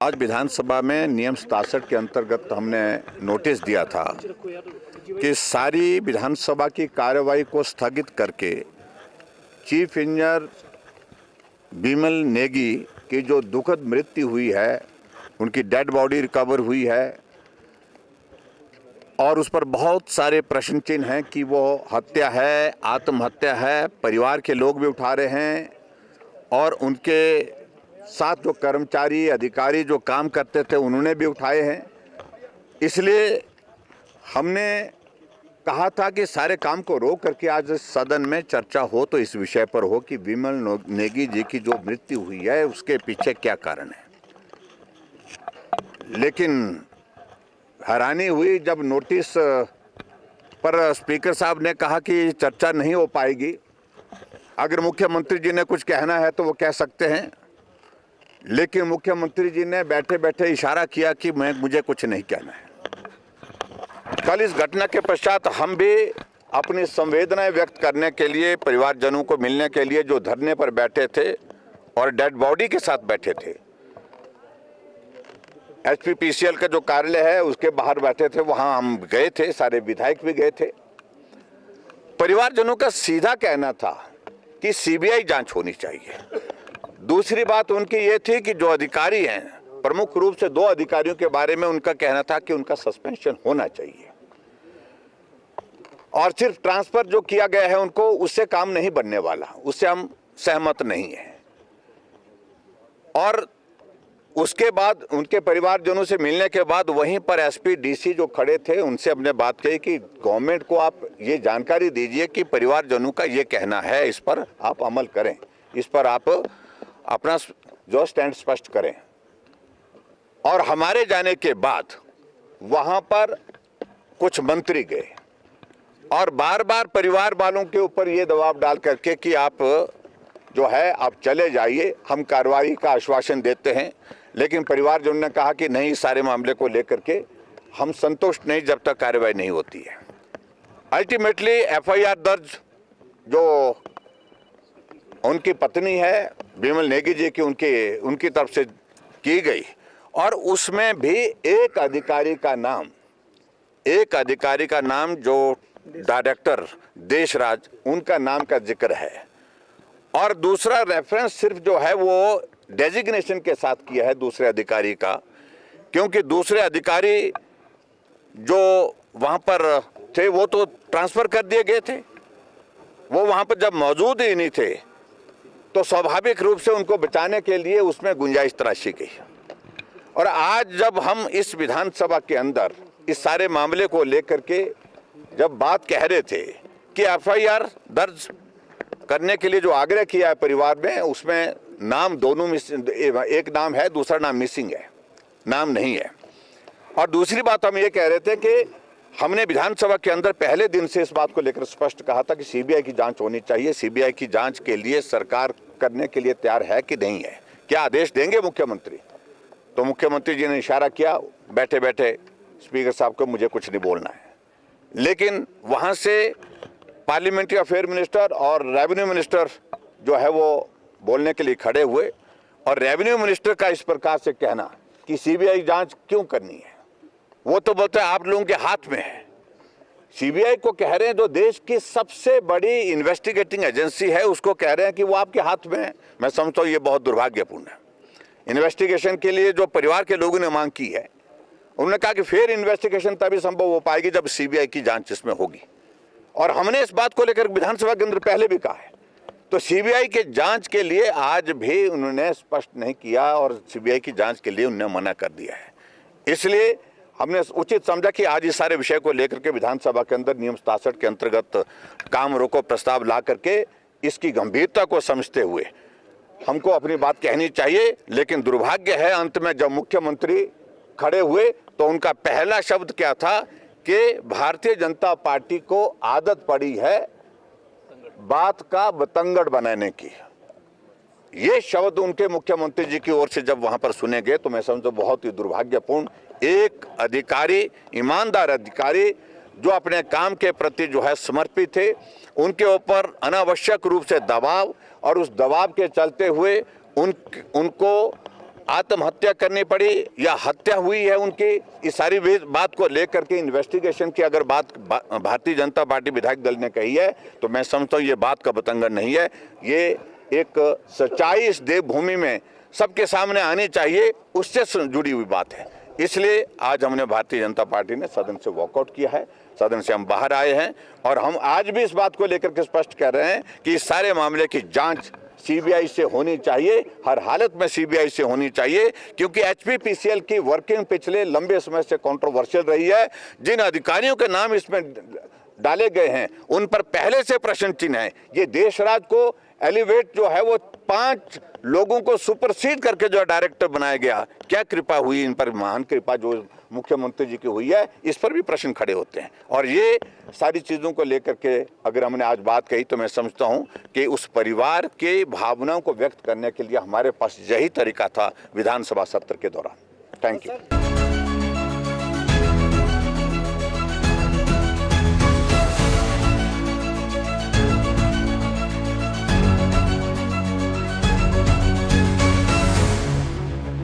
आज विधानसभा में नियम 67 के अंतर्गत हमने नोटिस दिया था कि सारी विधानसभा की कार्यवाही को स्थगित करके चीफ इंजीनियर बिमल नेगी की जो दुखद मृत्यु हुई है, उनकी डेड बॉडी रिकवर हुई है और उस पर बहुत सारे प्रश्न चिन्ह हैं कि वो हत्या है, आत्महत्या है, परिवार के लोग भी उठा रहे हैं और उनके साथ जो कर्मचारी अधिकारी जो काम करते थे उन्होंने भी उठाए हैं। इसलिए हमने कहा था कि सारे काम को रोक करके आज सदन में चर्चा हो तो इस विषय पर हो कि बिमल नेगी जी की जो मृत्यु हुई है उसके पीछे क्या कारण है। लेकिन हैरानी हुई जब नोटिस पर स्पीकर साहब ने कहा कि चर्चा नहीं हो पाएगी। अगर मुख्यमंत्री जी ने कुछ कहना है तो वो कह सकते हैं, लेकिन मुख्यमंत्री जी ने बैठे बैठे इशारा किया कि मुझे कुछ नहीं कहना है। कल इस घटना के पश्चात हम भी अपनी संवेदनाएं व्यक्त करने के लिए परिवारजनों को मिलने के लिए जो धरने पर बैठे थे और डेड बॉडी के साथ बैठे थे, एचपीपीसीएल का जो कार्यालय है उसके बाहर बैठे थे, वहां हम गए थे, सारे विधायक भी गए थे। परिवारजनों का सीधा कहना था कि सीबीआई जांच होनी चाहिए। दूसरी बात उनकी ये थी कि जो अधिकारी हैं, प्रमुख रूप से 2 अधिकारियों के बारे में उनका कहना था कि उनका सस्पेंशन होना चाहिए और सिर्फ ट्रांसफर जो किया गया है उनको, उससे काम नहीं बनने वाला, उससे हम सहमत नहीं हैं। और उसके बाद उनके परिवारजनों से मिलने के बाद वहीं पर एसपी डीसी जो खड़े थे उनसे हमने बात कही कि गवर्नमेंट को आप ये जानकारी दीजिए कि परिवारजनों का ये कहना है, इस पर आप अमल करें, इस पर आप अपना जो स्टैंड स्पष्ट करें। और हमारे जाने के बाद वहां पर कुछ मंत्री गए और बार बार परिवार वालों के ऊपर ये दबाव डाल करके कि आप जो है आप चले जाइए, हम कार्रवाई का आश्वासन देते हैं। लेकिन परिवारजनों ने कहा कि नहीं, इस सारे मामले को लेकर के हम संतुष्ट नहीं जब तक कार्रवाई नहीं होती है। अल्टीमेटली एफआईआर दर्ज जो उनकी पत्नी है बिमल नेगी जी की, उनकी तरफ से की गई और उसमें भी एक अधिकारी का नाम जो डायरेक्टर देशराज, उनका नाम का जिक्र है। और दूसरा रेफरेंस सिर्फ जो है वो डेजिग्नेशन के साथ किया है दूसरे अधिकारी का, क्योंकि दूसरे अधिकारी जो वहां पर थे वो तो ट्रांसफर कर दिए गए थे, वो वहां पर जब मौजूद ही नहीं थे तो स्वाभाविक रूप से उनको बचाने के लिए उसमें गुंजाइश तराशी गई। और आज जब हम इस विधानसभा के अंदर इस सारे मामले को लेकर के जब बात कह रहे थे कि एफआईआर दर्ज करने के लिए जो आग्रह किया है परिवार में, उसमें नाम दोनों में एक नाम है, दूसरा नाम मिसिंग है, नाम नहीं है। और दूसरी बात हम ये कह रहे थे कि हमने विधानसभा के अंदर पहले दिन से इस बात को लेकर स्पष्ट कहा था कि सीबीआई की जांच होनी चाहिए। सीबीआई की जांच के लिए सरकार करने के लिए तैयार है कि नहीं है, क्या आदेश देंगे मुख्यमंत्री? तो मुख्यमंत्री जी ने इशारा किया बैठे बैठे स्पीकर साहब को, मुझे कुछ नहीं बोलना है। लेकिन वहां से पार्लियामेंट्री अफेयर मिनिस्टर और रेवेन्यू मिनिस्टर जो है वो बोलने के लिए खड़े हुए और रेवेन्यू मिनिस्टर का इस प्रकार से कहना कि सीबीआई जांच क्यों करनी है, वो तो बोलते हैं आप लोगों के हाथ में है। सीबीआई को कह रहे हैं जो देश की सबसे बड़ी इन्वेस्टिगेटिंग एजेंसी है उसको कह रहे हैं कि वो आपके हाथ में है। मैं समझता हूँ ये बहुत दुर्भाग्यपूर्ण है। इन्वेस्टिगेशन के लिए जो परिवार के लोगों ने मांग की है, उन्होंने कहा कि फिर इन्वेस्टिगेशन तभी संभव हो पाएगी जब सीबीआई की जांच इसमें होगी। और हमने इस बात को लेकर विधानसभा के अंदर पहले भी कहा है। तो सीबीआई के जांच के लिए आज भी उन्होंने स्पष्ट नहीं किया और सीबीआई की जांच के लिए उन्होंने मना कर दिया है। इसलिए हमने उचित समझा कि आज इस सारे विषय को लेकर के विधानसभा के अंदर नियम 67 के अंतर्गत काम रोको प्रस्ताव ला करके इसकी गंभीरता को समझते हुए हमको अपनी बात कहनी चाहिए। लेकिन दुर्भाग्य है अंत में जब मुख्यमंत्री खड़े हुए तो उनका पहला शब्द क्या था कि भारतीय जनता पार्टी को आदत पड़ी है बात का बतंगड़ बनाने की। ये शब्द उनके मुख्यमंत्री जी की ओर से जब वहां पर सुने गए तो मैं समझता बहुत ही दुर्भाग्यपूर्ण। एक अधिकारी, ईमानदार अधिकारी जो अपने काम के प्रति जो है समर्पित थे, उनके ऊपर अनावश्यक रूप से दबाव और उस दबाव के चलते हुए उनको आत्महत्या करनी पड़ी या हत्या हुई है उनकी, इस सारी बात को लेकर के इन्वेस्टिगेशन की अगर बात भारतीय जनता पार्टी विधायक दल ने कही है तो मैं समझता हूँ ये बात का बतंगड़ नहीं है। ये एक सच्चाई इस देवभूमि में सबके सामने आनी चाहिए, उससे जुड़ी हुई बात है। इसलिए आज हमने भारतीय जनता पार्टी ने सदन से वॉकआउट किया है, सदन से हम बाहर आए हैं और हम आज भी इस बात को लेकर के स्पष्ट कर रहे हैं कि इस सारे मामले की जांच सीबीआई से होनी चाहिए, हर हालत में सीबीआई से होनी चाहिए, क्योंकि एचपीपीसीएल की वर्किंग पिछले लंबे समय से कंट्रोवर्शियल रही है। जिन अधिकारियों के नाम इसमें डाले गए हैं उन पर पहले से प्रश्न चिन्ह है। ये देशराज को एलिवेट जो है वो 5 लोगों को सुपरसीड करके जो डायरेक्टर बनाया गया, क्या कृपा हुई इन पर, महान कृपा जो मुख्यमंत्री जी की हुई है, इस पर भी प्रश्न खड़े होते हैं। और ये सारी चीज़ों को लेकर के अगर हमने आज बात कही तो मैं समझता हूं कि उस परिवार के भावनाओं को व्यक्त करने के लिए हमारे पास यही तरीका था विधानसभा सत्र के दौरान। Thank you.